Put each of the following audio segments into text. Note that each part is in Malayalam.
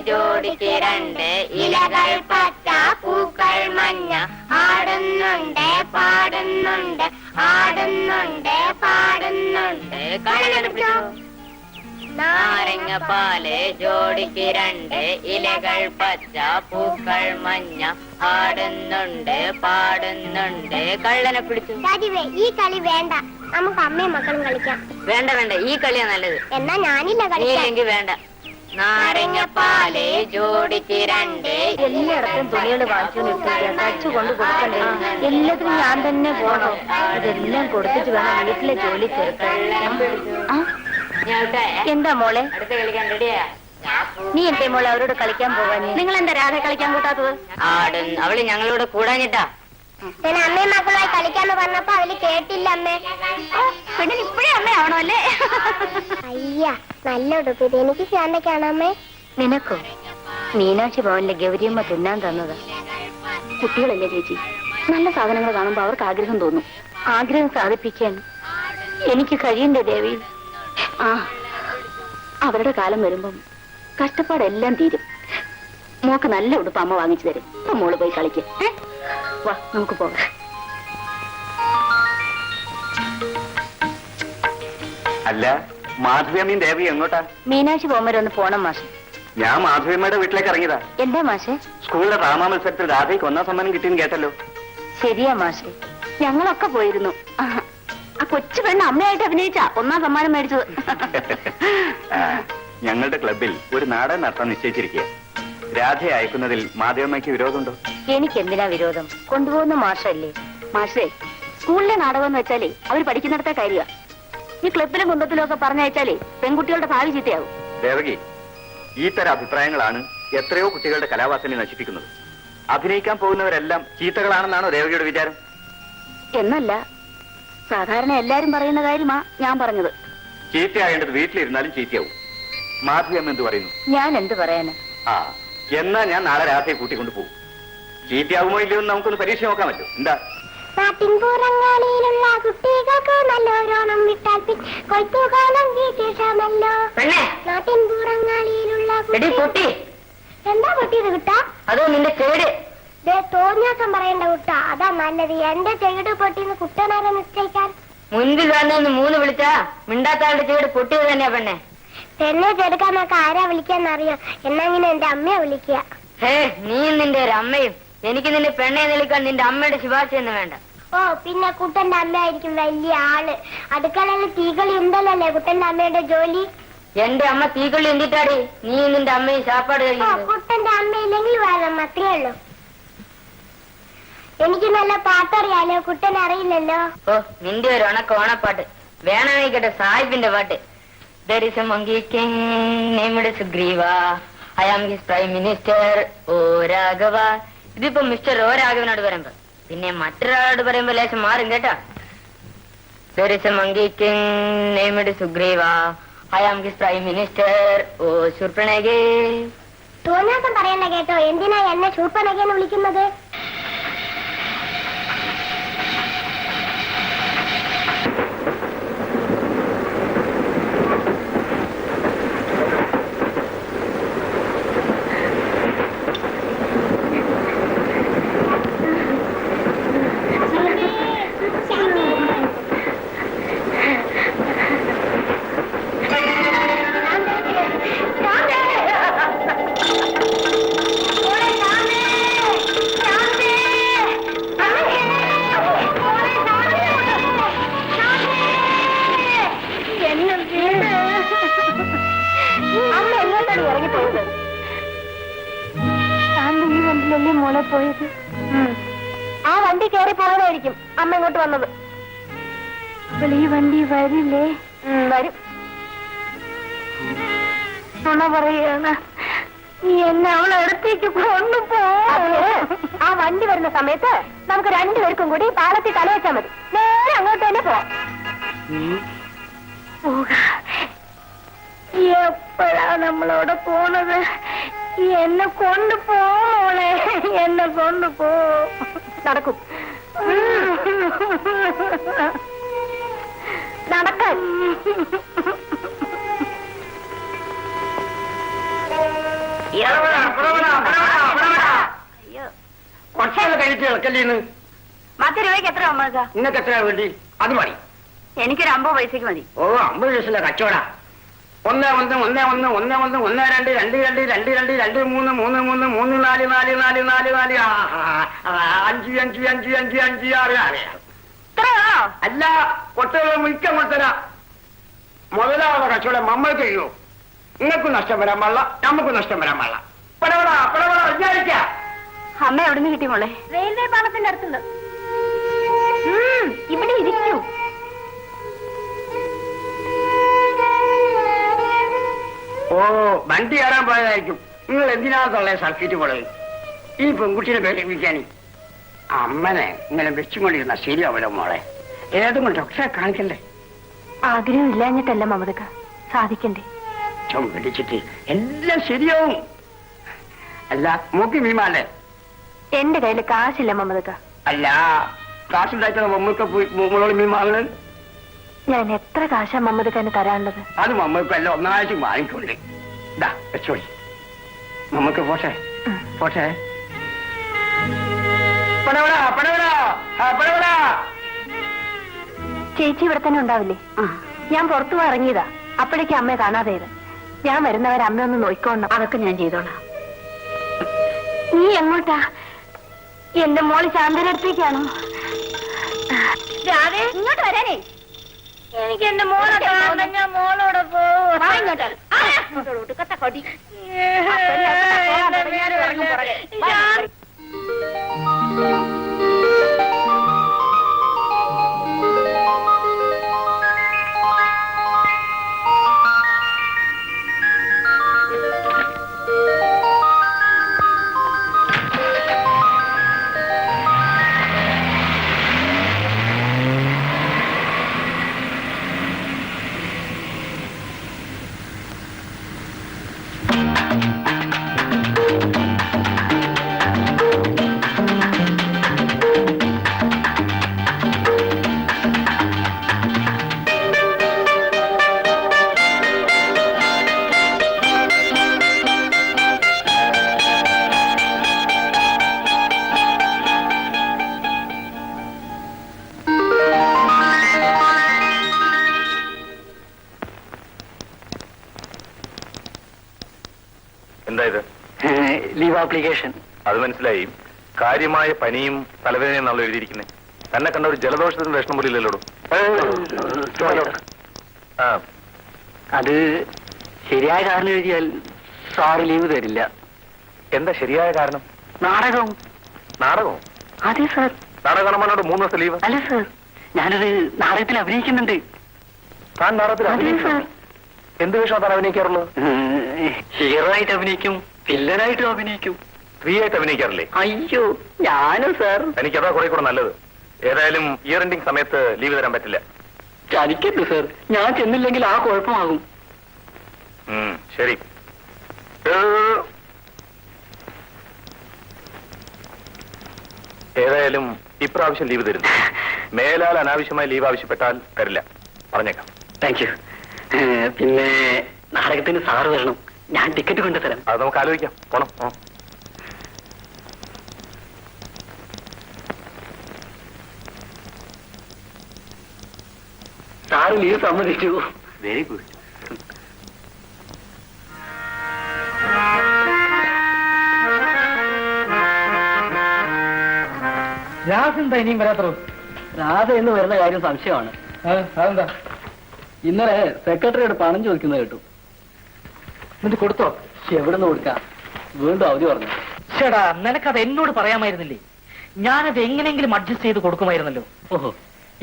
ജോഡിക്ക് രണ്ട് ഇലകൾ പച്ച പൂക്കൾ മഞ്ഞ ആടുന്നുണ്ട് പാടുന്നുണ്ട് ആടുന്നുണ്ട് പാടുന്നുണ്ട് കള്ളൻ പിടിച്ചോ നാരങ്ങപ്പാല് ജോഡിക്ക് രണ്ട് ഇലകൾ പച്ച പൂക്കൾ മഞ്ഞ ആടുന്നുണ്ട് പാടുന്നുണ്ട് കള്ളനെ പിടിച്ചു. ഈ കളി വേണ്ട, നമുക്ക് അമ്മയും മക്കളും കളിക്കാം. വേണ്ട വേണ്ട, ഈ കളിയാ നല്ലത്. എന്നാ ഞാനില്ല കളിയെങ്കിൽ വേണ്ട. നാരങ്ങപ്പാല് ജോഡിക്ക് രണ്ട്. എല്ലായിടത്തും തുണികൾ വാങ്ങിച്ചു തച്ചു കൊണ്ട് കൊടുക്കണ്ടേ? എല്ലാത്തിനും ഞാൻ തന്നെ പോണോ? ഇതെല്ലാം കൊടുത്തിട്ട് വേണം വീട്ടിലെ ജോലി തീർക്കാൻ. എന്താ മോളെ? അടുത്ത കളിക്കാൻ റെഡിയാ? നീ എന്തേ മോളെ അവരോട് കളിക്കാൻ പോവാൻ? നിങ്ങൾ എന്താ രാധ കളിക്കാൻ കൂട്ടാത്തത്? അവള് ഞങ്ങളോട് കൂടാഞ്ഞിട്ടാ. ഞാൻ അമ്മയും മക്കളുമായി കളിക്കാന്ന് പറഞ്ഞപ്പോ അവര് കേട്ടില്ല അമ്മേ. പെണ്ണിന് ഇപ്പഴേ അമ്മയാവണോ അല്ലേ? അയ്യ, നല്ല ഉടുപ്പ്. ഇത് എനിക്ക് ശാന്തക്കാണ് അമ്മേ. നിനക്കോ? മീനാക്ഷി ഭവനിലെ ഗൗരിയമ്മ തിന്നാൻ തന്നത്. കുട്ടികളല്ലേ ചേച്ചി, നല്ല സാധനങ്ങൾ കാണുമ്പോ അവർക്ക് ആഗ്രഹം തോന്നും. ആഗ്രഹം സാധിപ്പിക്കാൻ എനിക്ക് കഴിയണ്ടേ ദേവി? അവരുടെ കാലം വരുമ്പം കഷ്ടപ്പാടെല്ലാം തീരും. മോക്ക് നല്ല ഉടുപ്പ് അമ്മ വാങ്ങിച്ചു തരും. അപ്പൊ മോള് പോയി കളിക്ക്. വാ, നമുക്ക് പോകാം. അല്ല, മാധവിയമ്മയും ദേവി എങ്ങോട്ടാ? മീനാക്ഷി പോകുമ്പോൾ ഒന്ന് പോണം മാഷെ. ഞാൻ മാധവിയമ്മയുടെ വീട്ടിലേക്ക് ഇറങ്ങിയതാ. എന്താ മാഷെ? സ്കൂളിലെ ഡ്രാമ മത്സരത്തിൽ രാധയ്ക്ക് 1ാം സമ്മാനം കിട്ടിയെന്ന് കേട്ടല്ലോ. ശരിയാ മാഷെ, ഞങ്ങളൊക്കെ പോയിരുന്നു. ആ കൊച്ചു പെണ്ണ് അമ്മയായിട്ട് അഭിനയിച്ച 1ാം സമ്മാനം മേടിച്ചത്. ഞങ്ങളുടെ ക്ലബിൽ ഒരു നാടകം നടത്താൻ നിശ്ചയിച്ചിരിക്കുക. രാധയെ അയക്കുന്നതിൽ മാധവിയമ്മയ്ക്ക് വിരോധമുണ്ടോ? എനിക്ക് എന്തിനാ വിരോധം? കൊണ്ടുപോകുന്ന മാഷല്ലേ. മാഷേ, സ്കൂളിലെ നാടകം എന്ന് വെച്ചാലേ അവർ പഠിക്കുന്നിടത്തെ കാര്യ. ഈ ക്ലബിലും കുന്തത്തിലും ഒക്കെ പറഞ്ഞയച്ചാലേ പെൺകുട്ടികളുടെ ഭാവി ചീത്തയാവും. ദേവകി, ഈ തരം അഭിപ്രായങ്ങളാണ് എത്രയോ കുട്ടികളുടെ കലാവാസനെ നശിപ്പിക്കുന്നത്. അഭിനയിക്കാൻ പോകുന്നവരെല്ലാം ചീത്തകളാണെന്നാണോ ദേവകിയുടെ വിചാരം? എന്നല്ല, സാധാരണ എല്ലാരും പറയുന്ന കാര്യമാ ഞാൻ പറഞ്ഞത്. ചീത്തയാകേണ്ടത് വീട്ടിലിരുന്നാലും ചീത്തയാവും. മാധവിയമ്മ എന്ത് പറയുന്നു? ഞാൻ എന്ത് പറയാന്? എന്നാ ഞാൻ നാളെ രാത്രി കൂട്ടിക്കൊണ്ടു പോകും. ചീത്തയാവുമോ ഇല്ലയോ എന്ന് നമുക്കൊന്ന് പരീക്ഷ നോക്കാമല്ലോ. എന്താ? നാട്ടിൻപുറങ്ങളിലുള്ള കുട്ടികൾക്ക് നല്ലോരോണം വിട്ടാൽ കൊയ്ത്തുകാലം വിശേഷമല്ലോ. നാട്ടിൻപുറങ്ങളിലുള്ള എന്താ പൊട്ടിയത് കുട്ടാ? അതോ നിന്റെ കേട്? തോന്നിയാസം പറയേണ്ട കുട്ടാ, അതാ നല്ലത്. എന്റെ ചെകിട് പൊട്ടിന്ന് കുട്ടനാരെ നിശ്ചയിക്കാൻ മുൻപിൽ വന്നു 3 വിളിച്ചാ മിണ്ടാത്താളുടെ ചെകിട് പൊട്ടിയത് തന്നെയാ പെണ്ണെ. എന്നെ ചെടുക്കാന്നൊക്കെ ആരാ വിളിക്കാന്നറിയോ? എന്നാങ്ങനെ എന്റെ അമ്മയെ വിളിക്കുക. നീയും നിന്റെ ഒരു അമ്മയും. എനിക്ക് നിന്റെ പെണ്ണെ നിൽക്കാൻ നിന്റെ അമ്മയുടെ ശുപാർശ ഒന്നും വേണ്ട. പിന്നെ കുട്ടന്റെ അമ്മയായിരിക്കും വലിയ ആള്. അടുക്കളയിൽ തീകളി ഉണ്ടല്ലേ കുട്ടന്റെ അമ്മയുടെ ജോലി. എന്റെ അമ്മ തീകൊള്ളി എന്തിട്ടാടി നീ നിന്റെ അമ്മയും ശാപ്പാട് കഴിക്കുന്നത്? കുട്ടന്റെ അമ്മയില്ലെങ്കിൽ വേണം, അത്രേ ഉള്ളൂ. എനിക്ക് നല്ല പാട്ടറിയാലോ, കുട്ടൻ അറിയില്ലല്ലോ. നിന്റെ ഒരു ഓണപ്പാട്ട് വേണമെന്നിക്കട്ടെ, സാഹിബിന്റെ പാട്ട്. There is a monkey king named Sugriva. I am his prime minister, O Raghava. ഇതിപ്പോ മിസ്റ്റർ ഓ രാഘവനോട് പറയുമ്പോ, പിന്നെ മറ്റൊരാളോട് പറയുമ്പോ ലേശം മാറും കേട്ടാ. There is a monkey king named Sugriva. I am his prime minister, O Shurpanage. തോന്നാസം പറയണ്ട കേട്ടോ. എന്തിനാ എന്നെ ശൂർപ്പനകയെന്ന് വിളിക്കുന്നത്? മോളെ പോയത് ആ വണ്ടി കയറി പോകാനായിരിക്കും അമ്മ ഇങ്ങോട്ട് വന്നത്. ഈ വണ്ടി വരില്ലേ? വരും. നുണ പറയാണ്. എന്നെ അവളെ അടുത്തേക്ക് കൊണ്ടുപോ. ആ വണ്ടി വരുന്ന സമയത്ത് നമുക്ക് 2 പേർക്കും കൂടി പാലത്തിൽ തലവെച്ചാൽ മതി. നേരെ അങ്ങോട്ട് തന്നെ പോവാം. എപ്പോഴാ നമ്മളവിടെ പോണത്? എന്നെ കൊണ്ടുപോളെ, എന്നെ കൊണ്ടുപോ. നടക്കും, നടക്കാൻ. യോ വെച്ച് ഇളക്കല്ലേന്ന്. 10 രൂപയ്ക്ക് എത്ര മമ്മൾക്ക? ഇന്നൊക്കെ എത്ര വേണ്ടി? അത് മതി. എനിക്കൊരു 50 പൈസക്ക് മതി. ഓ 50 പൈസ കച്ചവട. 1 1 1 1 1 1 1 2 2 2 2 2 2 3 3 3 3 4 4 4 4 4 5 5 5 5 5 6 6. ഇത്രയോ? അല്ല, കൊട്ടകളെ മിക്ക കൊട്ടര മുതലാവുന്ന കച്ചവടം നമ്മൾ കഴിയോ? നിങ്ങൾക്കും നഷ്ടം വരാൻ പാടില്ല, നമുക്കും നഷ്ടം വരാൻ പാടില്ല. പടവട വിചാരിക്ക. അമ്മ എവിടുന്ന് കിട്ടി മോളെ? റെയിൽവേ പാളത്തിന്റെ അടുത്തുണ്ട്. ഇവിടെ ഇരിക്കൂ. ഓ, വണ്ടി കയറാൻ പോയതായിരിക്കും. നിങ്ങൾ എന്തിനാത്തുള്ള സർക്കിറ്റ് പോലെ ഈ പെൺകുട്ടിയെ പേടിപ്പിക്കാനി? അമ്മനെ ഇങ്ങനെ വെച്ചുകൊണ്ടിരുന്ന ശരിയാവില്ല മോളെ. ഏതും ഡോക്ടറെ കാണിക്കണ്ടേ? ആഗ്രഹം ഇല്ലാഞ്ഞിട്ടല്ല മമതക്ക, സാധിക്കണ്ടേ? പിടിച്ചിട്ട് എല്ലാം ശരിയാവും. അല്ല, മൂക്കി മീമാല്ലേ? എന്റെ കയ്യിൽ കാശില്ല മമതക്ക. അല്ല, കാശുണ്ടാക്കുന്ന മമ്മൂക്ക പോയി മോളോട് മീൻ വാങ്ങണത്. ഞാൻ എത്ര കാശാ മമ്മതക്കാന് തരാനുള്ളത്? അത് മമ്മൂക്ക എല്ലാം ഒന്നായിട്ട് വാങ്ങിക്കൊണ്ട് ഇതാ വെച്ചോളി. മമ്മൂക്ക പോട്ടെ പോട്ടെ. ചേച്ചി ഇവിടെ തന്നെ ഉണ്ടാവില്ലേ? ഞാൻ പുറത്തു ഇറങ്ങിയതാ, അപ്പോഴേക്കും അമ്മയെ കാണാതെയത്. ഞാൻ വരുന്നവരെ അമ്മ ഒന്ന് നോയിക്കോണം. അതൊക്കെ ഞാൻ ചെയ്തോളാം. നീ എങ്ങോട്ടാ? എന്റെ മോള് ശാന്തനടുത്തേക്കാണോ? ഇങ്ങോട്ട് വരാനേ. എനിക്ക് എന്റെ മോളോട് ഞാൻ മോളോട് ലീവ് ആപ്ലിക്കേഷൻ. അത് മനസ്സിലായി. കാര്യമായ പനിയും തലവേദനയും എന്നാണല്ലോ എഴുതിയിരിക്കുന്നത്. തന്നെ കണ്ട ഒരു ജലദോഷത്തിന് ലക്ഷണം പോലും ഇല്ലല്ലോ. അത് ശരിയായ കാരണം എഴുതിയാൽ സാറ് ലീവ് തരില്ല. എന്താ ശരിയായ കാരണം? നാടകം. നാടകമോ? അതെ സാർ. നാടകം കാണാനോട് 3 ദിവസം ലീവ്? അല്ല സാർ, ഞാനൊരു നാടകത്തിൽ അഭിനയിക്കുന്നുണ്ട്. താൻ നാടകത്തിൽ എന്ത് വേഷം താൻ അഭിനയിക്കാറുള്ളത്? ഹീറോ ആയിട്ട് അഭിനയിക്കും, വില്ലനായിട്ടും അഭിനയിക്കും. ഫ്രീ ആയിട്ട് അഭിനയിക്കാറില്ലേ? അയ്യോ, ഞാനും സാർ. എനിക്കതാ കുറെ കൂടെ നല്ലത്. ഏതായാലും ഇയർ എൻഡിങ് സമയത്ത് ലീവ് തരാൻ പറ്റില്ല. ചതിക്കരുത് സാർ, ഞാൻ ചെന്നില്ലെങ്കിൽ ആ കുഴപ്പമാകും. ശരി. ഏതായാലും ഇപ്രാവശ്യം ലീവ് തരുന്നു. മേലാൽ അനാവശ്യമായി ലീവ് ആവശ്യപ്പെട്ടാൽ തരില്ല, പറഞ്ഞേക്കാം. Thank you. പിന്നെ നാടകത്തിന് സാറ് വരണം, ഞാൻ ടിക്കറ്റ് കൊണ്ടുതരാം. അത് നമുക്ക് ആലോചിക്കാം. പോണം. സാറ് ലീവ് സമ്മതിച്ചു. Very good. രാധ എന്താ ഇനിയും വരാത്തോ? രാധ എന്ന് വരുന്ന കാര്യം സംശയമാണ്. അതെന്താ? ഇന്നലെ സെക്രട്ടറിയോട് പണം ചോദിക്കുന്നത് കേട്ടു. എന്നിട്ട് കൊടുത്തോ? എവിടെ നിന്ന് കൊടുക്കാം? വീണ്ടും അവധി പറഞ്ഞു. ചേടാ, നിനക്കത് എന്നോട് പറയാമായിരുന്നില്ലേ? ഞാനത് എങ്ങനെയെങ്കിലും അഡ്ജസ്റ്റ് ചെയ്ത് കൊടുക്കുമായിരുന്നല്ലോ. ഓഹോ,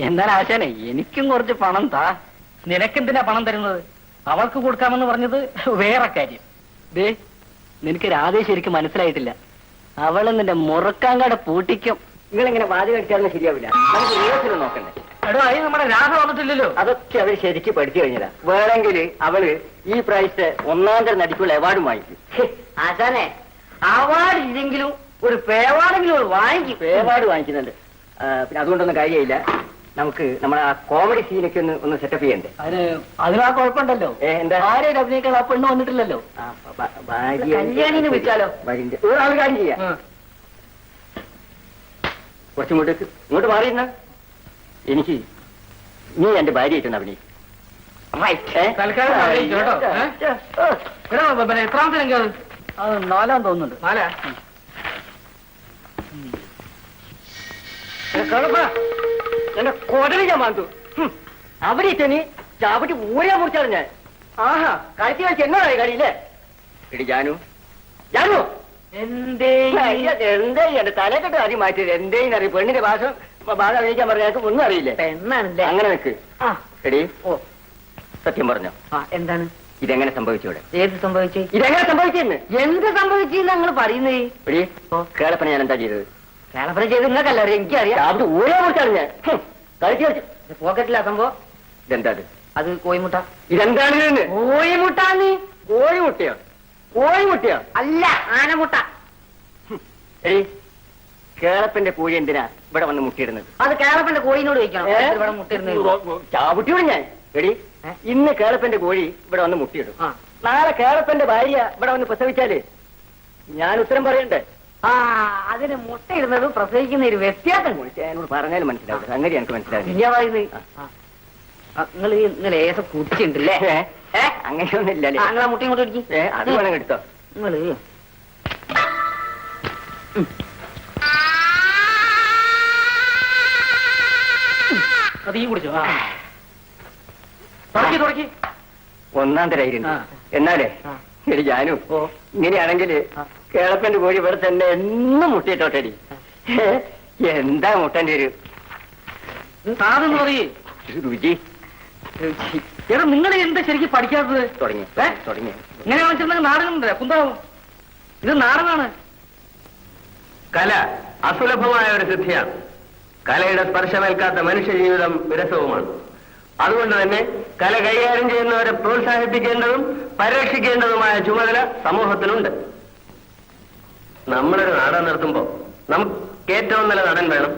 എന്നാൽ ആശാനെ എനിക്കും കുറച്ച് പണം താ. നിനക്കെന്തിനാ പണം തരുന്നത്? അവൾക്ക് കൊടുക്കാമെന്ന് പറഞ്ഞത് വേറെ കാര്യം. ദേ, നിനക്ക് രാധയെ ശരിക്കും മനസ്സിലായിട്ടില്ല. അവള് നിന്റെ മുറക്കാങ്കട പൂട്ടിക്കും. നിങ്ങളിങ്ങനെ വാതി കടിച്ചാലും ശരിയാവില്ല. നമുക്ക് റിഹേഴ്സൽ നോക്കണ്ടേ? എടോ, അതിന് നമ്മുടെ രാധ വന്നിട്ടില്ലല്ലോ. അതൊക്കെ അവര് ശരിക്കും പഠിച്ചു കഴിഞ്ഞതാ. വേണമെങ്കിൽ അവള് ഈ പ്രാവശ്യത്തെ 1ാം തരം നടിക്കുള്ള അവാർഡും വാങ്ങിക്കും. ആശാനെ, അവാർഡ് ഇല്ലെങ്കിലും ഒരു പേവാർഡെങ്കിലും വാങ്ങിക്കും. അവാർഡ് വാങ്ങിക്കുന്നുണ്ട്. പിന്നെ അതുകൊണ്ടൊന്നും കാര്യമില്ല. നമുക്ക് നമ്മുടെ ആ കോമഡി സീനൊക്കെ ഒന്ന് സെറ്റപ്പ് ചെയ്യണ്ടേ? അതിനാ കുഴപ്പമുണ്ടല്ലോ. എന്താ ആരെയും അഭിനയിക്കാൻ ആ പെണ്ണ് വന്നിട്ടില്ലല്ലോ. കല്യാണിനെ വിളിച്ചാലോ? ഒരാൾ കാര്യം ചെയ്യാം. കുറച്ചിങ്ങോട്ടേക്ക് ഇങ്ങോട്ട് മാറിയിരുന്ന എനിക്ക് നീ എന്റെ ഭാര്യയായിട്ടാണ് അഭിനയിക്കും. തൽക്കാലം അഭിനയിച്ചു കേട്ടോ. പിന്നെ എത്രാമത്തെ രംഗം അത്? 4 തോന്നുന്നുണ്ട്. 4. എന്റെ കൊടലി ഞാൻ മാന്തു. അവിടെ ഇറ്റനി ചാവട്ടി ഊരാ മുറിച്ചാണ് ഞാൻ. ആഹാ കളിച്ച് കളിച്ച് എന്നോടായി കളിയില്ലേ? എടി ജാനു, ജാനു എന്തേ എന്തേ എന്റെ തലക്കെട്ട് അരി മാറ്റിയത് എന്തേന്ന് അറിയും. പെണ്ണിന്റെ ഭാഷ അഭിനയിക്കാൻ പറഞ്ഞാൽ ഒന്നും അറിയില്ലേ? പെണ്ണാണല്ലേ? അങ്ങനെ വെക്ക്. എടി ഓ സത്യം പറഞ്ഞോ, എന്താണ് ഇതെങ്ങനെ സംഭവിച്ചൂടെ? ഏത് സംഭവിച്ചു? ഇതെങ്ങനെ സംഭവിച്ചെന്ന് എന്ത് സംഭവിച്ചില്ല നിങ്ങൾ പറയുന്നേ? എടി കേളപ്പന ഞാൻ എന്താ ചെയ്തത്? കേളപ്പന ചെയ്ത് നിങ്ങൾക്കല്ല അറിയാം, എനിക്കറിയാം. ചാവട്ടി ഊരാ മുറിച്ചാണ് ഞാൻ. കളിച്ച് കളിച്ച് പോക്കറ്റിലാ സംഭവം. ഇതെന്താ അത് കോഴിമുട്ട. ഇതെന്താണ് ഇതിന്? കോഴിമുട്ടാന്ന്. കോഴിമുട്ടയോ? കോഴിമുട്ടയോ? അല്ല, ആനമുട്ട. എടി കേളപ്പന്റെ കോഴി എന്തിനാ ഇവിടെ വന്ന് മുട്ടിയിടുന്നത്? അത് കേളപ്പന്റെ കോഴിനോട് ചോദിക്കണം. ഇവിടെ മുട്ടിരുന്നത് ചാവട്ടിയോട് ഞാൻ. എടി ഇന്ന് കേളപ്പന്റെ കോഴി ഇവിടെ വന്ന് മുട്ടിയിടും. നാളെ കേളപ്പന്റെ ഭാര്യ ഇവിടെ വന്ന് പ്രസവിച്ചാല് ഞാൻ ഉത്തരം പറയണ്ടേ? അതിന് മുട്ടയിടുന്നതും പ്രസവിക്കുന്ന ഒരു വ്യത്യാസം. എന്നോട് പറഞ്ഞാലും മനസ്സിലാവും. സംഗതി എനിക്ക് മനസ്സിലാവും. നിങ്ങൾ ഏസം കുടിച്ചിട്ടുണ്ടല്ലേ? അങ്ങനെയൊന്നും ഇല്ലല്ലേ? നിങ്ങളെ മുട്ടയും കൊണ്ട് ഇടിക്കും. അത് വേണം എടുത്തോ. നിങ്ങള് അത് ഈ കുടിച്ചോ? തുടക്കി തുടക്കി. ഒന്നാം തരായിരുന്നു. എന്നാലേ എടി ജാനു, ഇങ്ങനെയാണെങ്കിൽ കേളപ്പന്റെ കോഴി ഇവിടെ തന്നെ എന്നും മുട്ടിയിട്ടോട്ടടി. എന്താ മുട്ടന്റെ ഒരു സാധനം പറയേ രുചി. എടാ നിങ്ങൾ എന്താ ശരിക്കും പഠിക്കാത്തത്? തുടങ്ങി തുടങ്ങി. ഇങ്ങനെ വെച്ചിട്ടുണ്ടെങ്കിൽ നാടകമുണ്ട്, കുന്താവും. ഇത് നാടകമാണ്. കല അസുലഭമായ ഒരു സിദ്ധിയാണ്. കലയുടെ സ്പർശമേൽക്കാത്ത മനുഷ്യ ജീവിതം വിരസവുമാണ്. അതുകൊണ്ട് തന്നെ കല കൈകാര്യം ചെയ്യുന്നവരെ പ്രോത്സാഹിപ്പിക്കേണ്ടതും പരിരക്ഷിക്കേണ്ടതുമായ ചുമതല സമൂഹത്തിനുണ്ട്. നമ്മളൊരു നാടകം നടത്തുമ്പോൾ നമുക്ക് ഏറ്റവും നല്ല നടൻ വേണം,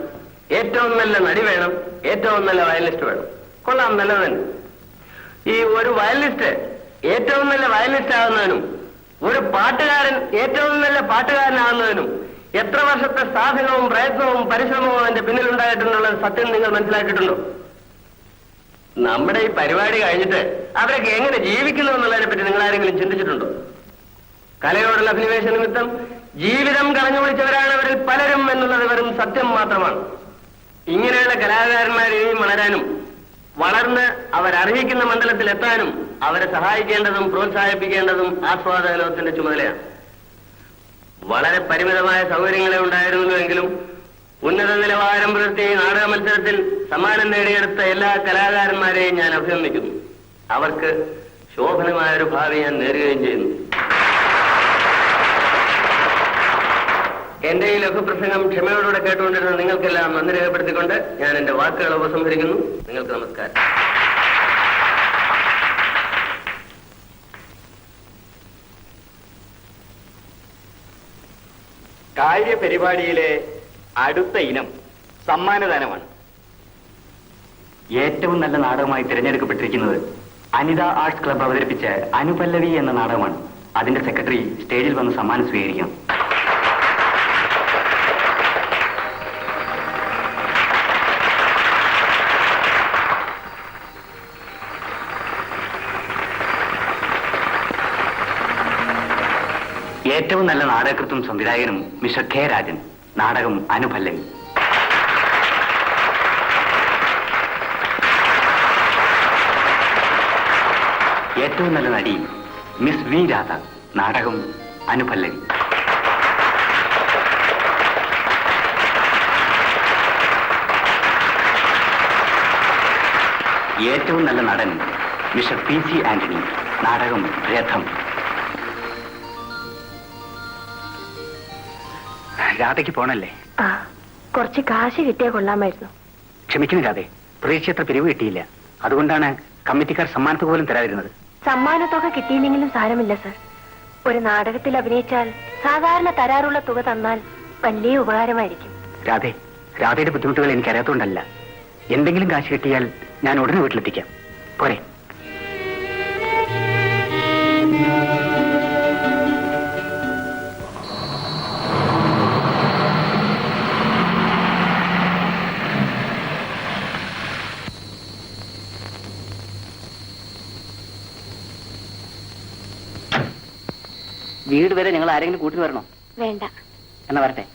ഏറ്റവും നല്ല നടി വേണം, ഏറ്റവും നല്ല വയലിനിസ്റ്റ് വേണം. കൊള്ളാം, നല്ലത് തന്നെ. ഈ ഒരു വയലിനിസ്റ്റ് ഏറ്റവും നല്ല വയലിനിസ്റ്റ് ആകുന്നതിനും ഒരു പാട്ടുകാരൻ ഏറ്റവും നല്ല പാട്ടുകാരനാകുന്നതിനും എത്ര വർഷത്തെ സാധനവും പ്രയത്നവും പരിശ്രമവും അതിന്റെ പിന്നിലുണ്ടായിട്ടുള്ള സത്യം നിങ്ങൾ മനസ്സിലാക്കിയിട്ടുണ്ടോ? നമ്മുടെ ഈ പരിപാടി കഴിഞ്ഞിട്ട് അവരൊക്കെ എങ്ങനെ ജീവിക്കുന്നു എന്നുള്ളതിനെ പറ്റി നിങ്ങൾ ആരെങ്കിലും ചിന്തിച്ചിട്ടുണ്ടോ? കലയോടുള്ള അഭിനിവേശ നിമിത്തം ജീവിതം കളഞ്ഞു വിളിച്ചവരാണ് അവരിൽ പലരും എന്നുള്ളത് വെറും സത്യം മാത്രമാണ്. ഇങ്ങനെയുള്ള കലാകാരന്മാർ ഇനിയും വളരാനും വളർന്ന് അവരർഹിക്കുന്ന മണ്ഡലത്തിൽ എത്താനും അവരെ സഹായിക്കേണ്ടതും പ്രോത്സാഹിപ്പിക്കേണ്ടതും ആസ്വാദക ലോകത്തിന്റെ ചുമതലയാണ്. വളരെ പരിമിതമായ സൗകര്യങ്ങളെ ഉണ്ടായിരുന്നുവെങ്കിലും ഉന്നത നിലവാരം പുലർത്തിയ ഈ നാടക മത്സരത്തിൽ സമ്മാനം നേടിയെടുത്ത എല്ലാ കലാകാരന്മാരെയും ഞാൻ അഭിനന്ദിക്കുന്നു. അവർക്ക് ശോഭനമായ ഒരു ഭാവി ഞാൻ നേരുകയും ചെയ്യുന്നു. എന്റെ ഈ ലഘുപ്രസംഗം ക്ഷമയോടുകൂടെ കേട്ടുകൊണ്ടിരുന്ന നിങ്ങൾക്കെല്ലാം നന്ദി രേഖപ്പെടുത്തിക്കൊണ്ട് ഞാൻ എന്റെ വാക്കുകൾ ഉപസംഹരിക്കുന്നു. നിങ്ങൾക്ക് നമസ്കാരം. കാര്യപരിപാടിയിലെ അടുത്ത ഇനം സമ്മാനദാനമാണ്. ഏറ്റവും നല്ല നാടകമായി തിരഞ്ഞെടുക്കപ്പെട്ടിരിക്കുന്നത് അനിത ആർട്സ് ക്ലബ്ബ് അവതരിപ്പിച്ച അനുപല്ലവി എന്ന നാടകമാണ്. അതിന്റെ സെക്രട്ടറി സ്റ്റേജിൽ വന്ന് സമ്മാനം സ്വീകരിക്കണം. ഏറ്റവും നല്ല നാടകകൃത്തും സംവിധായകനും മിസ്റ്റർ കെ രാജൻ. നാടകം അനുപല്ലവി. ഏറ്റവും നല്ല നടി മിസ് വി രാധ. നാടകം അനുപല്ലവി. ഏറ്റവും നല്ല നടൻ മിസ്റ്റർ പി സി ആന്റണി. നാടകം രഥം. രാധയ്ക്ക് പോണല്ലേ? കുറച്ച് കാശ് കിട്ടിയാൽ കൊള്ളാമായിരുന്നു. ക്ഷമിക്കുന്നു രാധേ, പ്രതീക്ഷയത്ര പിരിവ് കിട്ടിയില്ല. അതുകൊണ്ടാണ് കമ്മിറ്റിക്കാർ സമ്മാനത്തുക പോലും തരാതിരുന്നത്. സമ്മാനത്തുക കിട്ടിയില്ലെങ്കിലും സാരമില്ല സർ. ഒരു നാടകത്തിൽ അഭിനയിച്ചാൽ സാധാരണ തരാറുള്ള തുക തന്നാൽ വലിയ ഉപകാരമായിരിക്കും. രാധേ, രാധയുടെ ബുദ്ധിമുട്ടുകൾ എനിക്കറിയാത്തതുകൊണ്ടല്ല. എന്തെങ്കിലും കാശ് കിട്ടിയാൽ ഞാൻ ഉടനെ വീട്ടിലെത്തിക്കാം. പോരെ? വീട് വരെ ഞങ്ങൾ ആരെങ്കിലും കൂട്ടിന് വരണോ? വേണ്ട. എന്നാ വരട്ടെ.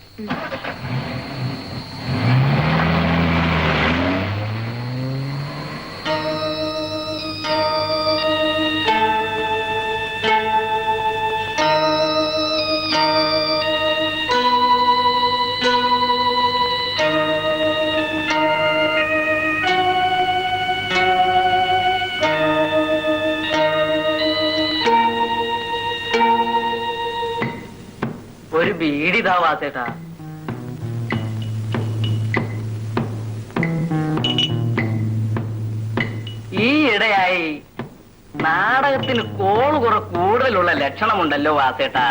ഒരു ബീഡിതാ വാസേട്ടാ. ഈ ഇടയായി നാടകത്തിന് കോള് കുറെ കൂടുതലുള്ള ലക്ഷണമുണ്ടല്ലോ വാസേട്ടാ.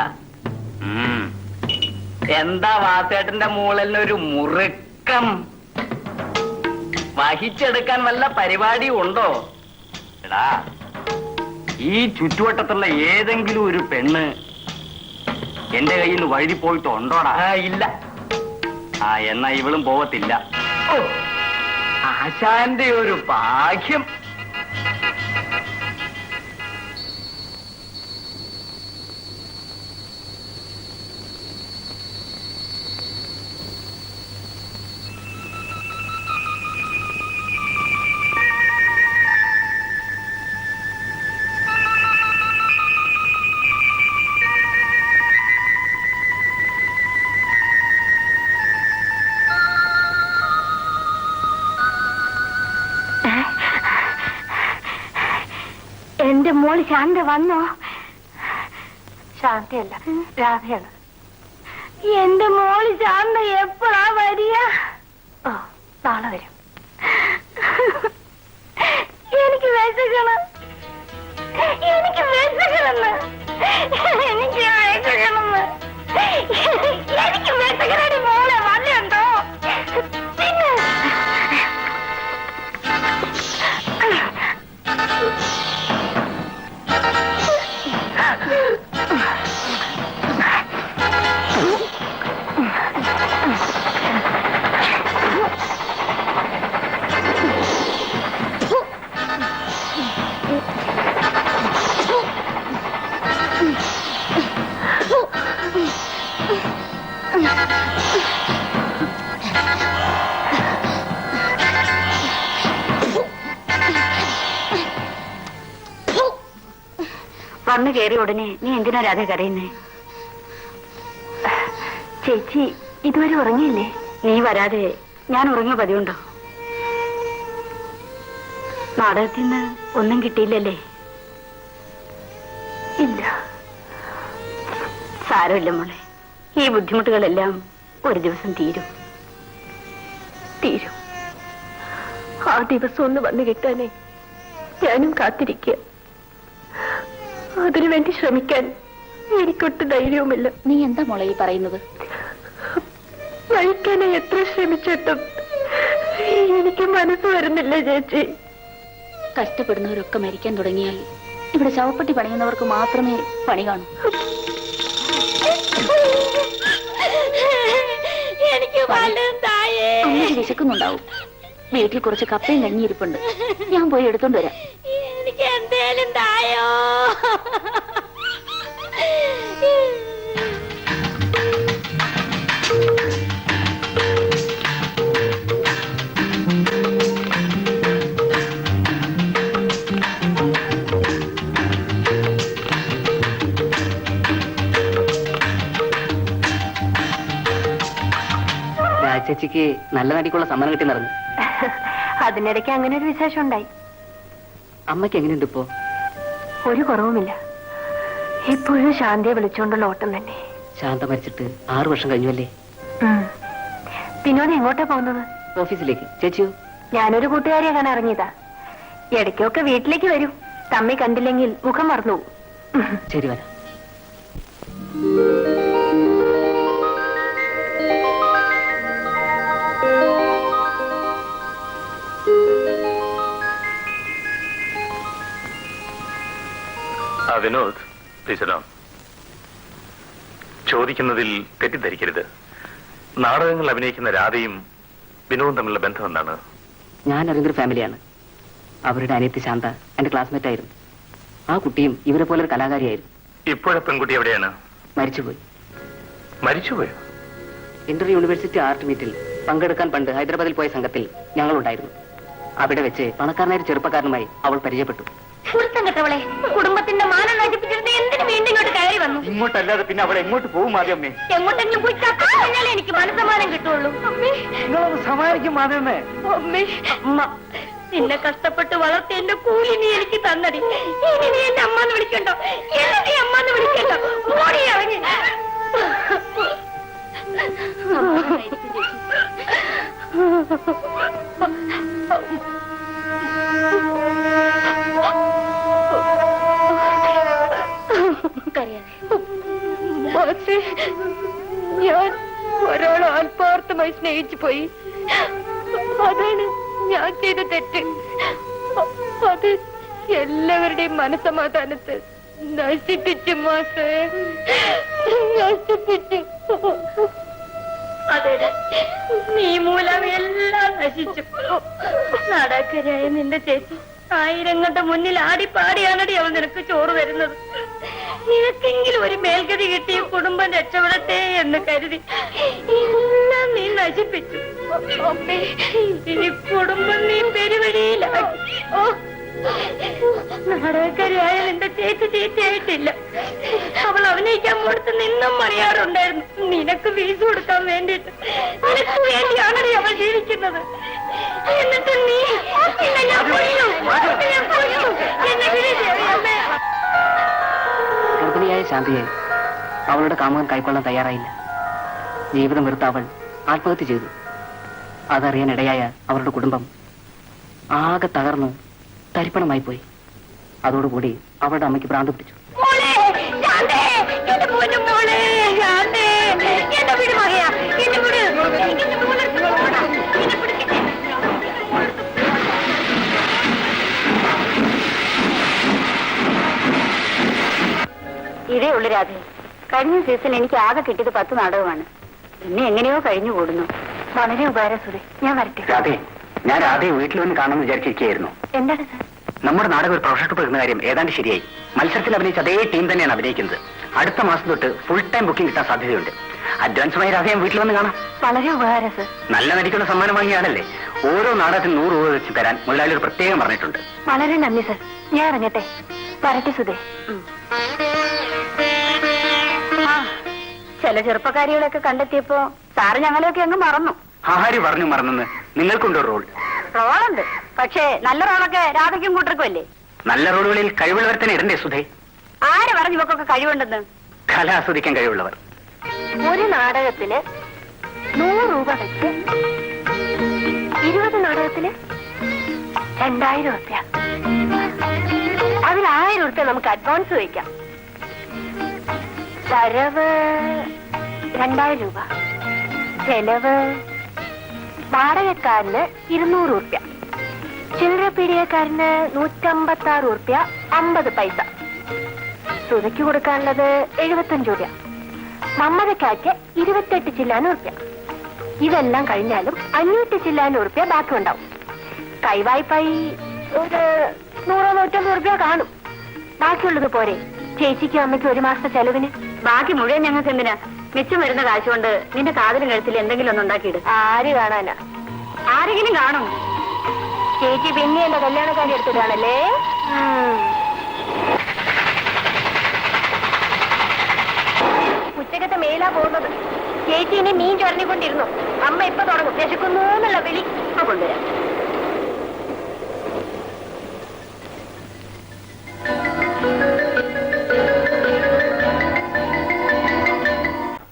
എന്താ വാസേട്ടന്റെ മൂളലിനൊരു മുറുക്കം? വഹിച്ചെടുക്കാൻ വല്ല പരിപാടിയും ഉണ്ടോ? എടാ, ഈ ചുറ്റുവട്ടത്തുള്ള ഏതെങ്കിലും ഒരു പെണ്ണ് എന്റെ കയ്യിൽ നിന്ന് വഴുതി പോയിട്ടുണ്ടോടാ? ഇല്ല. എന്നാ ഇവളും പോവത്തില്ല. ആശാന്റെ ഒരു ഭാഗ്യം. എന്റെ മോള് ശാന്ത വന്നോ? ശാന്തയല്ല, രാധയാണ്. എന്റെ മോള് ശാന്ത എപ്പോഴാ വരിക? ഓ, നാളെ വരും. എനിക്ക് വിശക്കണം, എനിക്ക് വിശക്കണമെന്ന്, എനിക്ക് വിശക്കണമെന്ന്, എനിക്ക് വിശക്കണടി മോളെ. വന്നുണ്ടോ? പിന്നെ വന്നു കയറി ഉടനെ നീ എന്തിനാ രാധ കരയുന്നേ? ചേച്ചി ഇതുവരെ ഉറങ്ങിയില്ലേ? നീ വരാതെ ഞാൻ ഉറങ്ങിയ പതിവുണ്ടോ? നാടകത്തിൽ നിന്ന് ഒന്നും കിട്ടിയില്ലല്ലേ? ഇല്ല. സാരമില്ല മോളെ, ഈ ബുദ്ധിമുട്ടുകളെല്ലാം ഒരു ദിവസം തീരും. തീരും. ആ ദിവസം ഒന്ന് വന്നു കിട്ടാനേ ഞാനും കാത്തിരിക്കുക. അതിനു വേണ്ടി ശ്രമിക്കാൻ എനിക്കൊട്ട് ധൈര്യവുമില്ല. നീ എന്താ മോളെ ഈ പറയുന്നത്? നയിക്കാനെ എത്ര ശ്രമിച്ചിട്ടും എനിക്ക് മനസ്സ് വരുന്നില്ല ചേച്ചി. കഷ്ടപ്പെടുന്നവരൊക്കെ മരിക്കാൻ തുടങ്ങിയാൽ ഇവിടെ ശവപ്പെട്ടി പണിയുന്നവർക്ക് മാത്രമേ പണി കാണൂ. എനിക്ക് അമ്മയ്ക്ക് വിശക്കുന്നുണ്ടാവും. വീട്ടിൽ കുറച്ച് കപ്പയും കഞ്ഞിയിരിപ്പുണ്ട്, ഞാൻ പോയി എടുത്തോണ്ട് വരാം. എനിക്ക് എന്തേലും തായോ. രാജേച്ചിക്ക് നല്ല നടിക്കുള്ള സമ്മാനം കിട്ടി നടന്നു. അതിനിടയ്ക്ക് അങ്ങനെ ഒരു വിശേഷം ഉണ്ടായി. അമ്മയ്ക്ക് എങ്ങനെയുണ്ട് ഇപ്പോ? ഒരു കുറവുമില്ല. ഇപ്പോഴും ശാന്തയെ വിളിച്ചുകൊണ്ടുള്ള ഓട്ടം തന്നെ. ശാന്ത മരിച്ചിട്ട് 6 വർഷം കഴിഞ്ഞല്ലേ? വിനോദ് എങ്ങോട്ടാ പോകുന്നത്? ഓഫീസിലേക്ക്. ചേച്ചിയോ? ഞാനൊരു കൂട്ടുകാരിയെ കാണാൻ ഇറങ്ങിയതാ. ഇടയ്ക്കൊക്കെ വീട്ടിലേക്ക് വരൂ. തമ്മി കണ്ടില്ലെങ്കിൽ മുഖം മറന്നു. ശരി, വരാം. വിനോദ്, ചോദിക്കുന്നതിൽ തെറ്റിദ്ധരിക്കരുത്. നാടകങ്ങൾ അഭിനയിക്കുന്ന രാധയും വിനോദും തമ്മിലുള്ള ബന്ധം എന്താണ്? ഞാൻ അറിയുന്നൊരു ഫാമിലിയാണ്. അവരുടെ അനിയത്തി ശാന്ത എന്റെ ക്ലാസ്മേറ്റ് ആയിരുന്നു. ആ കുട്ടിയും ഇവരെ പോലെ ഒരു കലാകാരിയായിരുന്നു. ഇപ്പോഴെ പെൺകുട്ടി എവിടെയാണ്? മരിച്ചുപോയി. മരിച്ചുപോയോ? ഇന്റർ യൂണിവേഴ്സിറ്റി ആർട്ട് മീറ്റിൽ പങ്കെടുക്കാൻ പണ്ട് ഹൈദരാബാദിൽ പോയ സംഘത്തിൽ ഞങ്ങളുണ്ടായിരുന്നു. അവിടെ വെച്ച് പണക്കാരനായ ഒരു ചെറുപ്പക്കാരനുമായി അവൾ പരിചയപ്പെട്ടു. കുരുത്തം കെട്ടവളെ, കുടുംബത്തിന്റെ മാനം നശിപ്പിച്ചിട്ട് എന്തിനു വീണ്ടും ഇങ്ങോട്ട് കയറി വന്നു? ഇങ്ങോട്ടല്ലാതെ പിന്നെ അവൾ എങ്ങോട്ട് പോകും മാധവമ്മേ? എങ്ങോട്ടെങ്കിലും പോയി ചത്താലേ എനിക്ക് മനസ്സമാനം കിട്ടുള്ളൂ. അമ്മേ, നിങ്ങളത് സമാധിക്കും മാധവമ്മേ. അമ്മേ, അമ്മ നിന്നെ കഷ്ടപ്പെട്ട് വളർത്തി എന്റെ കൂലി നീ എനിക്ക് തന്നടി. ഇനി നീ എന്നെ അമ്മന്ന് വിളിക്കണ്ടോ? എന്നെ നീ അമ്മന്ന് വിളിക്കണ്ടോ? ഓടി ഇറങ്ങി. ഞാൻ ഒരാൾ ആത്മാർത്ഥമായി സ്നേഹിച്ചു പോയി. അതാണ് ഞാൻ ചെയ്ത തെറ്റ്. അത് എല്ലാവരുടെയും മനസമാധാനത്തെ നശിപ്പിച്ചു മാഷേ, നശിപ്പിച്ചു. അതെ, നീ മൂലം എല്ലാം നശിച്ചു. നാടകരായ നിന്റെ ചേച്ചി ആയിരങ്ങളുടെ മുന്നിൽ ആടിപ്പാടിയാണടി അവൻ നിനക്ക് ചോറ് തരുന്നത്. നിനക്കെങ്കിലും ഒരു മേൽഗതി കിട്ടിയ കുടുംബം രക്ഷപ്പെടട്ടെ എന്ന് കരുതി എല്ലാം നീ നശിപ്പിച്ചു. ഇനി കുടുംബം നീ പെരുവഴിയിലാക്കി. നാടകക്കാരിയായ നിന്റെ ചേച്ചി ചീത്തയായിട്ടില്ല. അവൾ അഭിനയിക്കാൻ കൊടുത്ത് നിന്നും അറിയാറുണ്ടായിരുന്നു. നിനക്ക് ഫീസ് കൊടുക്കാൻ വേണ്ടിയിട്ട്. നിനക്ക് വേണ്ടിയാണടി അവൾ ജീവിക്കുന്നത്. എന്നിട്ട് നീ ഗർഭിണിയായ ശാന്തിയെ അവളുടെ കാമുകൻ കൈക്കൊള്ളാൻ തയ്യാറായില്ല. ജീവിതം വെറുത്ത അവൾ ആത്മഹത്യ ചെയ്തു. അതറിയാൻ ഇടയായ അവരുടെ കുടുംബം ആകെ തകർന്ന് തരിപ്പണമായി പോയി. അതോടുകൂടി അവളുടെ അമ്മയ്ക്ക് ഭ്രാന്ത് പിടിച്ചു. ഇതേ ഉള്ളു രാധേ. കഴിഞ്ഞ സീസൺ എനിക്ക് ആകെ കിട്ടിയത് 10 നാടകമാണ്. പിന്നെ എങ്ങനെയോ കഴിഞ്ഞു കൂടുന്നു. വളരെ ഉപകാരം സുരേ. ഞാൻ വരട്ടെ. രാധേ, ഞാൻ രാധയെ വീട്ടിൽ വന്ന് കാണാമെന്ന് വിചാരിച്ചിരിക്കുകയായിരുന്നു. എന്താണ് സാർ? നമ്മുടെ നാടകം ഒരു പ്രൊഫഷണൽ പോകുന്ന കാര്യം ഏതാണ്ട് ശരിയായി. മത്സരത്തിൽ അഭിനയിച്ച അതേ ടീം തന്നെയാണ് അഭിനയിക്കുന്നത്. അടുത്ത മാസം തൊട്ട് ഫുൾ ടൈം ബുക്കിംഗ് കിട്ടാൻ സാധ്യതയുണ്ട്. അഡ്വാൻസുമായി രാധയെ വീട്ടിൽ വന്ന് കാണാം. വളരെ ഉപകാരം സാർ. നല്ല നടിക്കുള്ള സമ്മാനം വാങ്ങിയാണല്ലേ. ഓരോ നാടകത്തിന് 100 രൂപ വെച്ച് തരാൻ മുതലാളി ഒരു പ്രത്യേകം പറഞ്ഞിട്ടുണ്ട്. വളരെ നന്ദി സാർ. ഞാൻ ഇറങ്ങട്ടെ. വരട്ടെ സുധേ. ചില ചെറുപ്പക്കാരികളൊക്കെ കണ്ടെത്തിയപ്പോ സാറ് ഞങ്ങളെയൊക്കെ അങ്ങ് മറന്നു. ആര് പറഞ്ഞു മറന്നെന്ന്? നിങ്ങൾക്കുണ്ടോ റോൾ? റോളുണ്ട്, പക്ഷേ നല്ല റോളൊക്കെ രാധയ്ക്കും കൂട്ടർക്കും അല്ലേ. നല്ല റോളുകളിൽ കഴിവുള്ളവർ തന്നെ ഇടണ്ടേ സുധേ? ആര് പറഞ്ഞു ഇവക്കൊക്കെ കഴിവുണ്ടെന്ന്? കല ആസ്വദിക്കാൻ കഴിവുള്ളവർ. ഒരു നാടകത്തിന് 100 രൂപ വെച്ച് 20 നാടകത്തിന് 2000 രൂപ. അതിൽ 1000 രൂപ നമുക്ക് അഡ്വാൻസ് വയ്ക്കാം. വരവ് 2000 രൂപ, ചെലവ് വാടകക്കാരന് 200 രൂപ, ചില്ലറ പീടികക്കാരന് 156 രൂപ 50 പൈസ, സുതയ്ക്ക് കൊടുക്കാനുള്ളത് 75 രൂപ, മമ്മതക്കാക്ക് 28 ചില്ലാനും രൂപ. ഇതെല്ലാം കഴിഞ്ഞാലും 500 ചില്ലാനും രൂപ ബാക്കി ഉണ്ടാവും. കൈവായ്പായി ഒരു 100-150 രൂപ കാണും. ബാക്കിയുള്ളത് പോരെ ചേച്ചിക്കും അമ്മയ്ക്കും ഒരു മാസത്തെ ചെലവിന്? ബാക്കി മുഴുവൻ ഞങ്ങൾക്ക് എന്തിനാ? മിച്ചം വരുന്ന കാശ് കൊണ്ട് നിന്റെ കാതിലും കഴുത്തിൽ എന്തെങ്കിലും ഒന്ന് ഉണ്ടാക്കിയിട്. ആര് കാണാനാ? ആരെങ്കിലും കാണും. ചേച്ചി പിന്നെ എന്റെ കല്യാണക്കാരി എടുത്തിട്ടാണല്ലേ? ഉച്ചക്കത്തെ മേലാ പോകുന്നത്. ചേച്ചി ഇനി മീൻ ചൊരഞ്ഞുകൊണ്ടിരുന്നു. അമ്മ ഇപ്പൊ തുടങ്ങും വിശക്കുന്നു എന്നുള്ള വിളി. കൊണ്ടുവരാം.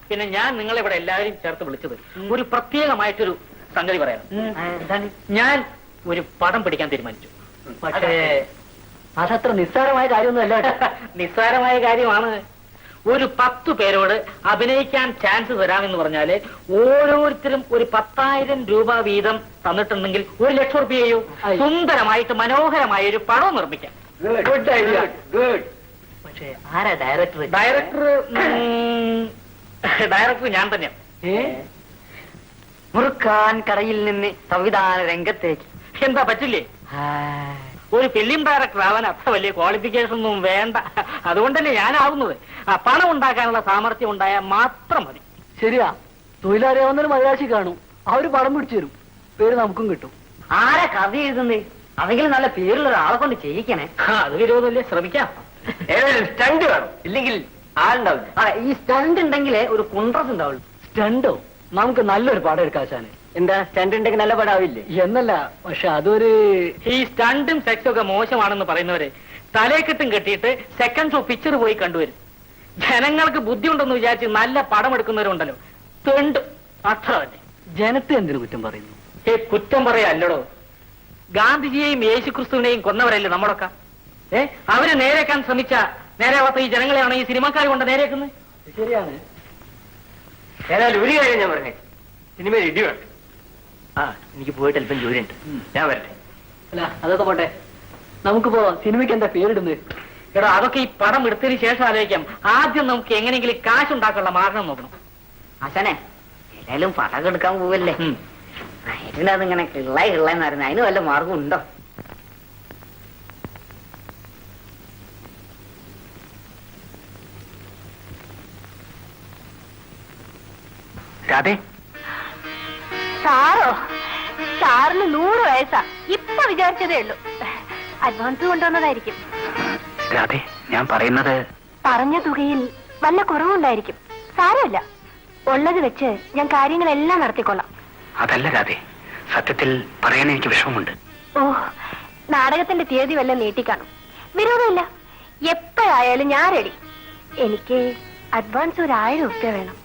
പിന്നെ ഞാൻ നിങ്ങളെ ഇവിടെ എല്ലാവരും ചേർത്ത് വിളിച്ചത് ഒരു പ്രത്യേകമായിട്ടൊരു സംഗതി പറയാം. ഞാൻ ഒരു പടം പിടിക്കാൻ തീരുമാനിച്ചു. പക്ഷേ അതത്ര നിസ്സാരമായ കാര്യമൊന്നുമല്ല. നിസ്സാരമായ കാര്യമാണ്. ഒരു 10 പേരോട് അഭിനയിക്കാൻ ചാൻസ് തരാമെന്ന് പറഞ്ഞാല് ഓരോരുത്തരും ഒരു 10,000 രൂപ വീതം തന്നിട്ടുണ്ടെങ്കിൽ 1,00,000 രൂപയോ സുന്ദരമായിട്ട് മനോഹരമായ ഒരു പടം നിർമ്മിക്കാം. Good idea, good. പക്ഷേ ആരാ ഡയറക്ടർ? ഡയറക്ടർ ഞാൻ തന്നെയാണ്. മുറുക്കാൻ കടയിൽ നിന്ന് സംവിധാന രംഗത്തേക്ക്. എന്താ പറ്റില്ലേ? ഒരു ഫിലിം ഡയറക്ടർ ആവാൻ അത്ര വലിയ ക്വാളിഫിക്കേഷൻ ഒന്നും വേണ്ട. അതുകൊണ്ടല്ലേ ഞാനാവുന്നത്. പണം ഉണ്ടാക്കാനുള്ള സാമർഥ്യം ഉണ്ടായാൽ മാത്രം മതി. ശരിയാ, തൊഴിലറിയാവുന്നൊരു മലയാളി കാണും, അവര് പടം പിടിച്ചു തരും, പേര് നമുക്കും കിട്ടും. ആരാ കഥ എഴുതുന്നേ? അതെങ്കിലും നല്ല പേരുള്ള ഒരാളെ കൊണ്ട് ചെയ്യിക്കണേ. അത് വിരോധമല്ലേ, ശ്രമിക്കാം. ഏതായാലും സ്റ്റണ്ട് വേണം, ഇല്ലെങ്കിൽ ആളുണ്ടാവില്ല. ഈ സ്റ്റണ്ട് ഉണ്ടെങ്കിൽ ഒരു കുണ്ട്രസ് ഉണ്ടാവുള്ളൂ. സ്റ്റണ്ടോ? നമുക്ക് നല്ലൊരു പടം എടുക്കാശാന്. എന്താ സ്റ്റണ്ട് ഉണ്ടെങ്കിൽ നല്ല പടാവില്ലേ? എന്നല്ല, പക്ഷെ അതൊരു ഈ സ്റ്റണ്ടും സെക്സും ഒക്കെ മോശമാണെന്ന് പറയുന്നവര് തലേക്കെട്ടും കെട്ടിയിട്ട് സെക്കൻഡ് ഷോ പിക്ചർ പോയി കണ്ടുവരും. ജനങ്ങൾക്ക് ബുദ്ധിയുണ്ടെന്ന് വിചാരിച്ച് നല്ല പടം എടുക്കുന്നവരുണ്ടല്ലോ, തെണ്ടും. അത്ര തന്നെ. ജനത്തെ എന്തിനു കുറ്റം പറയുന്നു? കുറ്റം പറയല്ലടോ. ഗാന്ധിജിയെയും യേശുക്രിസ്തുവിനെയും കൊന്നവരല്ലേ നമ്മളൊക്കെ. അവര് നേരേക്കാൻ ശ്രമിച്ച നേരെയാവാത്ത ഈ ജനങ്ങളെയാണ് ഈ സിനിമാക്കാർ കൊണ്ട് നേരേക്കുന്നത്. ശരിയാണ്. ഏതായാലും ഒരു കാര്യം ഞാൻ പറഞ്ഞേ, സിനിമയിൽ ഇടി വേണ്ട. എനിക്ക് പോയിട്ട് അല്പം ജോലിയുണ്ട്, ഞാൻ വരട്ടെ. അല്ല, അതൊക്കെ പോട്ടെ, നമുക്കിപ്പോ സിനിമയ്ക്ക് എന്താ പേരിടുന്നത്? എടോ, അതൊക്കെ ഈ പടം എടുത്തതിന് ശേഷം ആലോചിക്കാം. ആദ്യം നമുക്ക് എങ്ങനെയെങ്കിലും കാശുണ്ടാക്കാനുള്ള മാർഗം നോക്കണം. അച്ഛനെ ഏതായാലും പടം എടുക്കാൻ പോവല്ലേ, അതിനകത്തിങ്ങനെ കിള്ളയെന്ന് പറയുന്നത്, അതിന് വല്ല മാർഗം ഉണ്ടോ? രാധേ, സാറോ? സാറിന് 100 വയസ്സാ. ഇപ്പൊ വിചാരിച്ചതേ ഉള്ളൂ. അഡ്വാൻസ് കൊണ്ടുവന്നതായിരിക്കും. രാധേ, ഞാൻ പറയുന്നത് പറഞ്ഞ തുകയിൽ വല്ല കുറവുണ്ടായിരിക്കും. സാരമില്ല, ഉള്ളത് വെച്ച് ഞാൻ കാര്യങ്ങളെല്ലാം നടത്തിക്കൊള്ളാം. അതല്ല രാധേ, സത്യത്തിൽ പറയാൻ എനിക്ക് വിഷമമുണ്ട്. ഓ, നാടകത്തിന്റെ തീയതി വല്ല നീട്ടിക്കാണും. വിരോധമില്ല, എപ്പോഴായാലും ഞാൻ റെഡി. എനിക്ക് അഡ്വാൻസ് ഒരു 1000 രൂപ വേണം.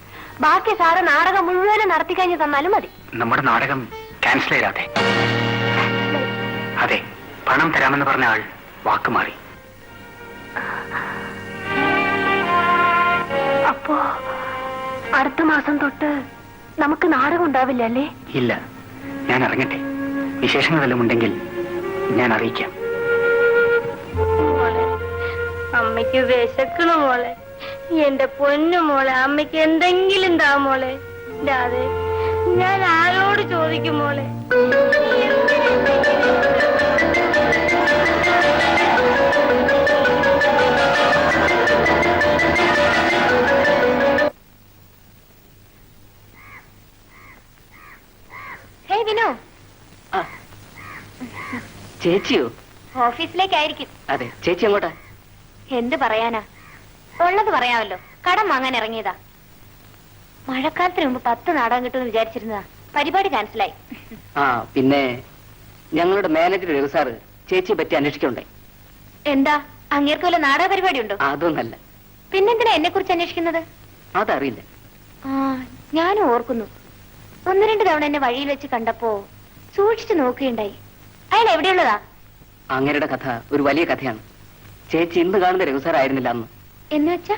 ബാക്കി സാറ് നാടകം മുഴുവനും നടത്തി കഴിഞ്ഞ് തന്നാലും മതി. നമ്മുടെ നാടകം ക്യാൻസൽ ചെയ്താതെ. അതെ, പണം തരാമെന്ന് പറഞ്ഞ ആൾ വാക്ക് മാറി. അപ്പോ അടുത്ത മാസം തൊട്ട് നമുക്ക് നാടകം ഉണ്ടാവില്ല അല്ലേ? ഇല്ല, ഞാൻ ഇറങ്ങട്ടെ. വിശേഷങ്ങൾ വല്ലതും ഉണ്ടെങ്കിൽ ഞാൻ അറിയിക്കാം. അമ്മയ്ക്ക് വിശക്കണു മോളെ, എന്റെ പൊന്നു മോളെ, അമ്മയ്ക്ക് എന്തെങ്കിലും താ മോളെ. അതെ, ഞാൻ ആരോട് ചോദിക്കും മോളെ? ഹേ വിനു. ചേച്ചിയോ? ഓഫീസിലേക്കായിരിക്കും. അതെ, ചേച്ചി എങ്ങോട്ടാ? എന്ത് പറയാനാ, ഉള്ളത് പറയാമല്ലോ. കടം വാങ്ങാൻ ഇറങ്ങിയതാ. മഴക്കാലത്തിന് മുമ്പ് 10 നാടകം കിട്ടുമെന്ന് വിചാരിച്ചിരുന്നതാ. പരിപാടി ക്യാൻസലായി. പിന്നെ ഞങ്ങളുടെ മാനേജർ രഘു സാറ് ചേച്ചിയെ പറ്റി അന്വേഷിക്കണ്ടേ? എന്താ, അങ്ങേർക്ക് വല്ല നാടക പരിപാടി ഉണ്ടോ? അതൊന്നല്ല. പിന്നെന്തിനാ എന്നെ കുറിച്ച് അന്വേഷിക്കുന്നത്? അതറിയില്ല. ഞാനും ഓർക്കുന്നു, 1-2 തവണ എന്നെ വഴിയിൽ വെച്ച് കണ്ടപ്പോ സൂക്ഷിച്ചു നോക്കുകയുണ്ടായി. അയാൾ എവിടെയുള്ളതാ? അങ്ങേരുടെ കഥ ഒരു വലിയ കഥയാണ്. ചേച്ചി ഇന്ന് കാണുന്ന രഘു സാർ ആയിരുന്നില്ല അന്ന്. എന്ന് വെച്ചാ?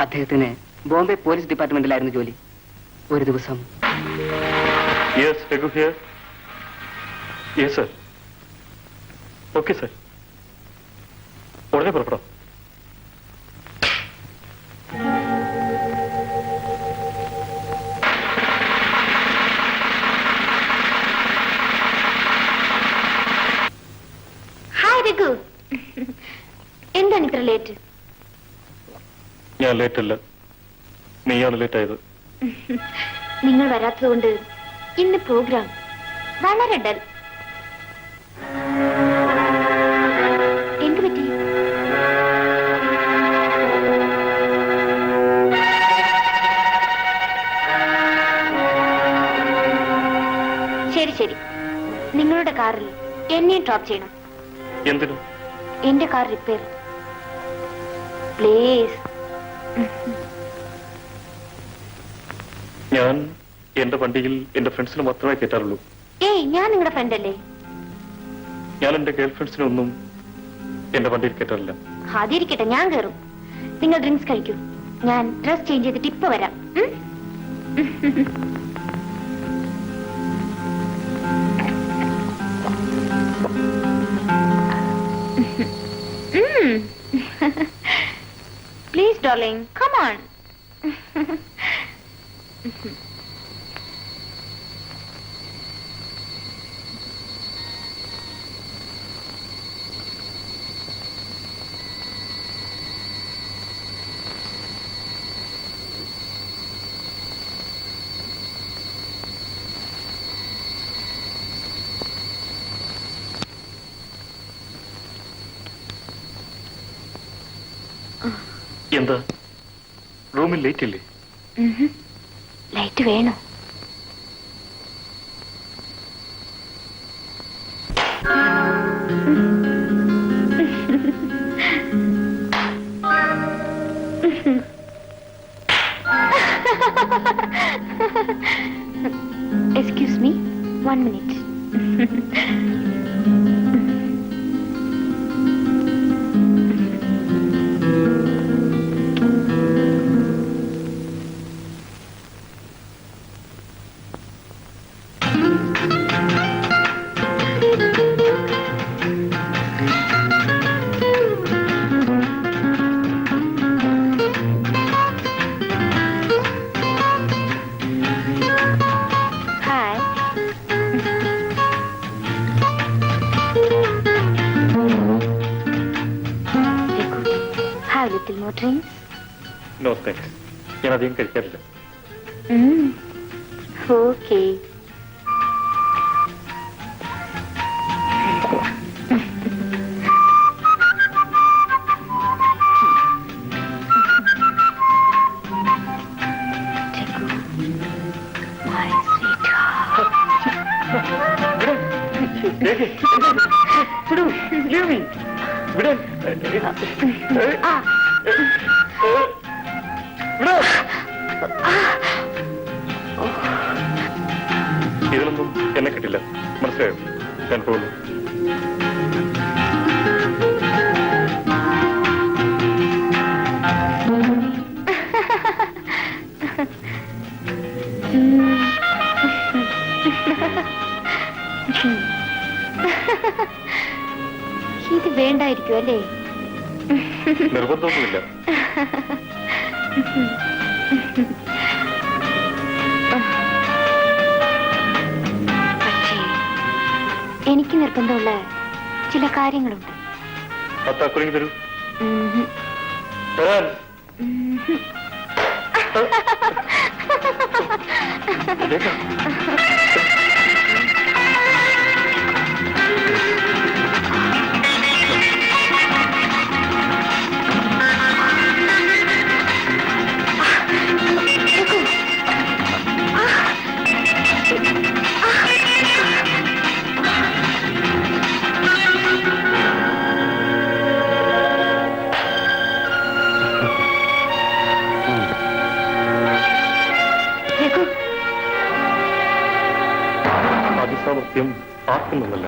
അദ്ദേഹത്തിന് ബോംബെ പോലീസ് ഡിപ്പാർട്ട്മെന്റിലായിരുന്നു ജോലി. ഒരു ദിവസം Yes, Raghu here. Yes, sir. Okay, sir. ഉടനെ പുറപ്പെടാം. ഹായ് രഘു. എന്താണ് ഇത്ര ലേറ്റ്? ഞാൻ ലേറ്റ് അല്ല, നീയാണ് ലേറ്റ് ആയത്. നിങ്ങൾ വരാത്തതുകൊണ്ട് ഇന്ന് പ്രോഗ്രാം വളരെ ഡൽ. എന്ത് പറ്റി? ശരി ശരി, നിങ്ങളുടെ കാറിൽ എന്നെയും ഡ്രോപ്പ് ചെയ്യണം. എന്തിനു? എന്റെ കാർ റിപ്പയർ. പ്ലീസ്. ഞാൻ എന്റെ വണ്ടിയിൽ എന്റെ ഫ്രണ്ട്സിന് മാത്രമേ കയറ്റാറുള്ളൂ. ഏയ്, ഞാൻ നിങ്ങളുടെ ഫ്രണ്ട് അല്ലേ? ഞാൻ എന്റെ ഗേൾ ഫ്രണ്ട്സിനൊന്നും എന്റെ വണ്ടിയിൽ കയറ്റാറില്ല. അതിരിക്കട്ടെ, ഞാൻ കയറും. നിങ്ങൾ ഡ്രിങ്ക്സ് കഴിക്കൂ, ഞാൻ ഡ്രസ് ചേഞ്ച് ചെയ്തിട്ട് ഇപ്പൊ വരാം. Please darling, come on. എന്താ റൂമിൽ ലേറ്റ് ഇല്ലേ? ലൈറ്റ് വേണോ? Excuse me, 1 minute. Have little more drinks? No thanks, ഞാൻ അധികം കഴിക്കാറില്ല. Okay. My sweetheart. ഇതിലൊന്നും എന്നെ കിട്ടില്ല, മനസ്സിലായോ? ഞാൻ പോകുന്നു. ഇത് വേണ്ടായിരിക്കും അല്ലേ? നിർബന്ധമൊന്നുമില്ല. പക്ഷേ എനിക്ക് നിർബന്ധമുള്ള ചില കാര്യങ്ങളുണ്ട്. പത്താക്കുറിക്ക് തരൂ. തരാൻ. അതിസാമർത്ഥ്യം ആർക്കുമെന്നല്ല.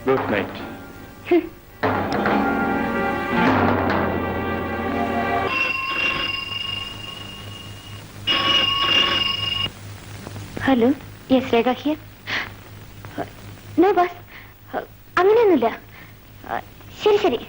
Good night. Hello, yes Rekha here. No bus, അങ്ങനെയൊന്നുമില്ല. ശരി ശരി.